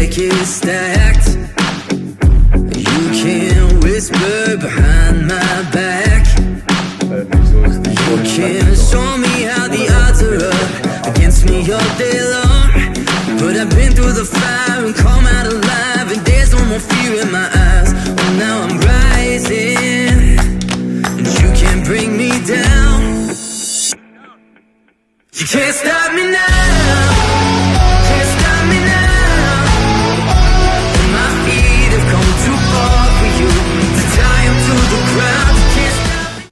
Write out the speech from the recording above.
deck is stacked. You can whisper behind my back. You can show me how the odds are up against me all day long. But I've been through the fire and come out alive, and there's no more fear in my eyes. Oh, now I'm rising, and you can't bring me down. You can't stop me now. Can't stop me now. And my feet have come too far for you to tie 'em to the ground. You